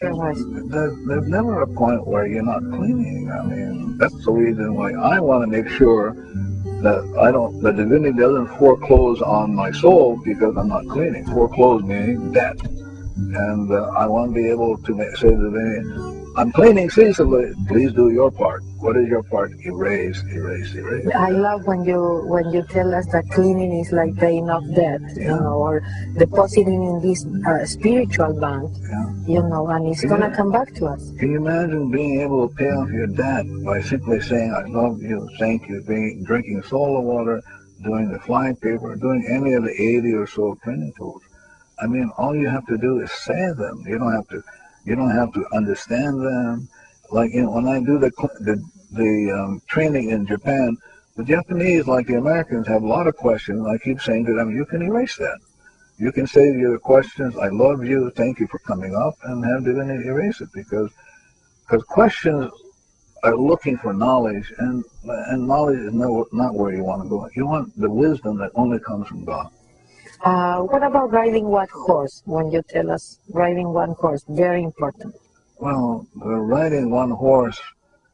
There's never a point where you're not cleaning. I mean, that's the reason why I want to make sure that the divinity doesn't foreclose on my soul because I'm not cleaning. Foreclose meaning debt. And I want to be able to say to the divinity, I'm cleaning ceaselessly. Please do your part. What is your part? Erase, erase, erase. I love when you tell us that cleaning is like paying off debt, or depositing in this spiritual bank, and it's gonna come back to us. Can you imagine being able to pay off your debt by simply saying, I love you, thank you, drinking soda water, doing the flying paper, doing any of the 80 or so cleaning tools? I mean, all you have to do is say them. You don't have to understand them. Like, when I do the training in Japan, the Japanese, like the Americans, have a lot of questions. I keep saying to them, you can erase that. You can say your questions, I love you, thank you for coming up, and have divinity erase it, because questions are looking for knowledge, and knowledge is not where you want to go. You want the wisdom that only comes from God. What about riding one horse? When you tell us riding one horse, very important. Well, riding one horse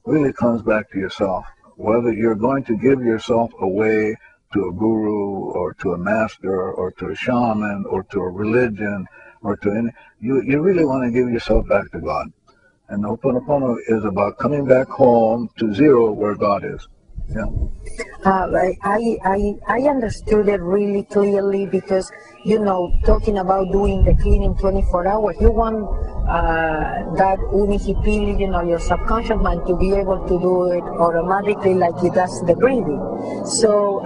really comes back to yourself. Whether you're going to give yourself away to a guru or to a master or to a shaman or to a religion or to any, you really want to give yourself back to God. And Hoopanapono is about coming back home to zero where God is. Yeah. I understood it really clearly because, talking about doing the cleaning 24 hours, you want that unihipili, your subconscious mind to be able to do it automatically like it does the breathing. So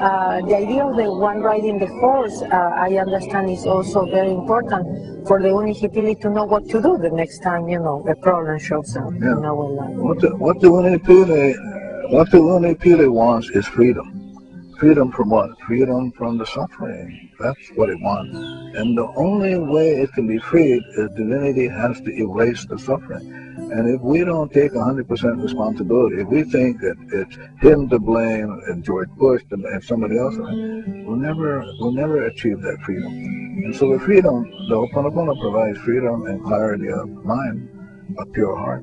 the idea of the one riding the horse, I understand, is also very important for the unihipili to know what to do the next time, a problem shows up in our life. What the unipili wants is freedom. Freedom from what? Freedom from the suffering. That's what it wants. And the only way it can be freed is divinity has to erase the suffering. And if we don't take 100% responsibility, if we think that it's him to blame and George Bush and somebody else, we'll never achieve that freedom. And so the freedom, the Ho'oponopono provides freedom and clarity of mind, a pure heart.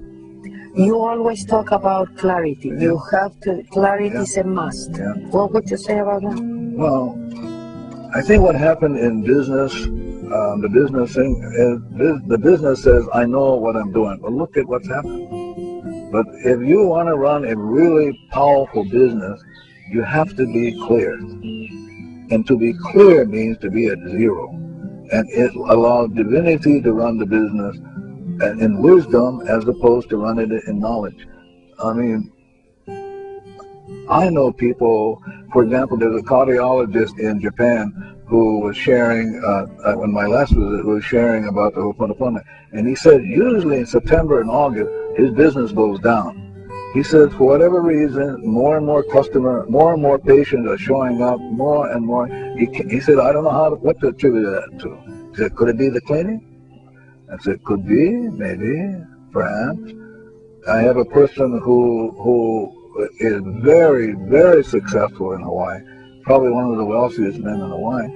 You always talk about clarity. Yeah. You have to, clarity is a must. Yeah. What would you say about that? Well, I think what happened in business, the business thing, is the business says, I know what I'm doing. But look at what's happened. But if you want to run a really powerful business, you have to be clear. And to be clear means to be at zero. And it allows divinity to run the business and in wisdom as opposed to running it in knowledge. I mean, I know people, for example, there's a cardiologist in Japan who was sharing, when my last visit, was sharing about the Ho'oponopono, and he said usually in September and August, his business goes down. He said for whatever reason, more and more patients are showing up, more and more. He said, I don't know what to attribute that to. He said, could it be the cleaning? I said, could be, maybe, perhaps. I have a person who is very, very successful in Hawaii, probably one of the wealthiest men in Hawaii.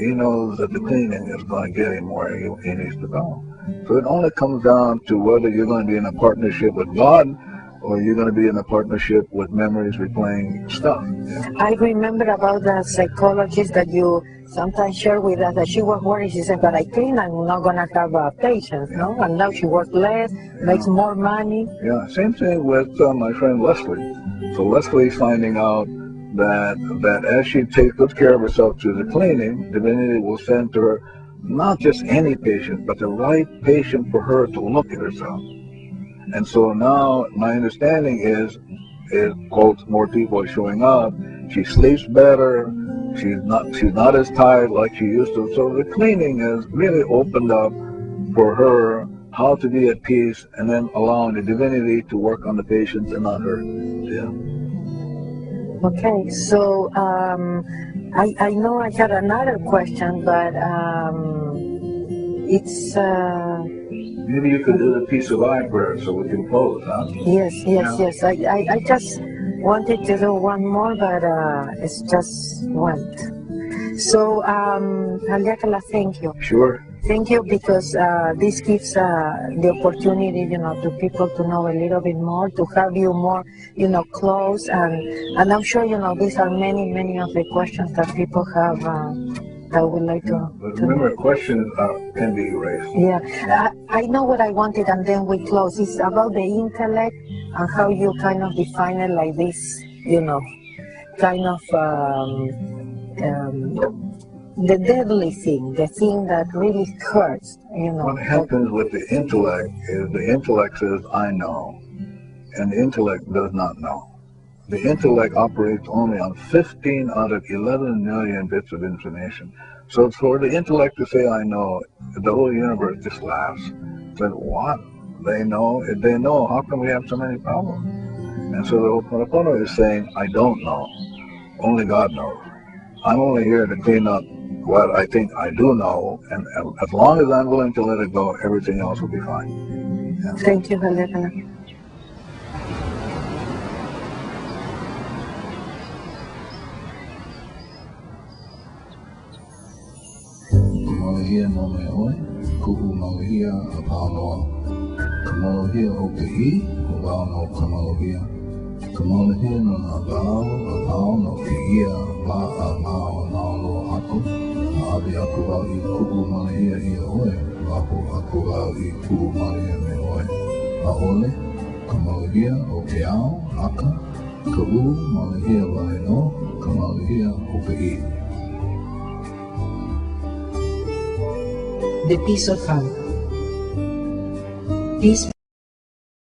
He knows that the cleaning is going to get him where he needs to go. So it only comes down to whether you're going to be in a partnership with God or you're going to be in a partnership with memories replaying stuff. Yeah. I remember about the psychologist that you sometimes share with us that she was worried. She said, but I clean, I'm not going to have patients, no? And now she works less, makes more money. Yeah, same thing with my friend Leslie. So Leslie's finding out that as she takes good care of herself through the cleaning, divinity will send to her not just any patient, but the right patient for her to look at herself. And so now my understanding is quote, more people are showing up. She sleeps better. She's not as tired like she used to. So the cleaning has really opened up for her how to be at peace, and then allowing the divinity to work on the patients and not her. Yeah. Okay, so I know I had another question, but it's. Maybe you could do the peace of eye prayer so we can close, huh? Yes. I just wanted to do one more, but it's just went. So, Aliakala, thank you. Sure. Thank you, because this gives the opportunity, to people to know a little bit more, to have you more, close, and I'm sure, these are many of the questions that people have that would like to. But remember, questions can be erased. Yeah, I know what I wanted, and then we close. It's about the intellect and how you kind of define it like this, kind of. The deadly thing, the thing that really hurts, What happens with the intellect is the intellect says, I know, and the intellect does not know. The intellect operates only on 15 out of 11 million bits of information. So for the intellect to say, I know, the whole universe just laughs. Says, what? They know? If they know, how come we have so many problems? And so the Hoopanapono is saying, I don't know. Only God knows. I'm only here to clean up what I think I do know, and as long as I'm willing to let it go, everything else will be fine. Yeah. Thank you, Helena. Kamalohiya no me oe, kuhu malohiya apanoa. Kamalohiya o kehi, o wao no kamalohiya. Kamalohiya no na wao, apao no keia, wa a mao na lo ako. Abi aku wau I kuhu malohiya I oe, wapo aku wau I kuhu malohiya me oe. A ole, kamalohiya o ke ao, aka, kuhu malohiya wae no, kamalohiya o kehi. The peace of heart. Peace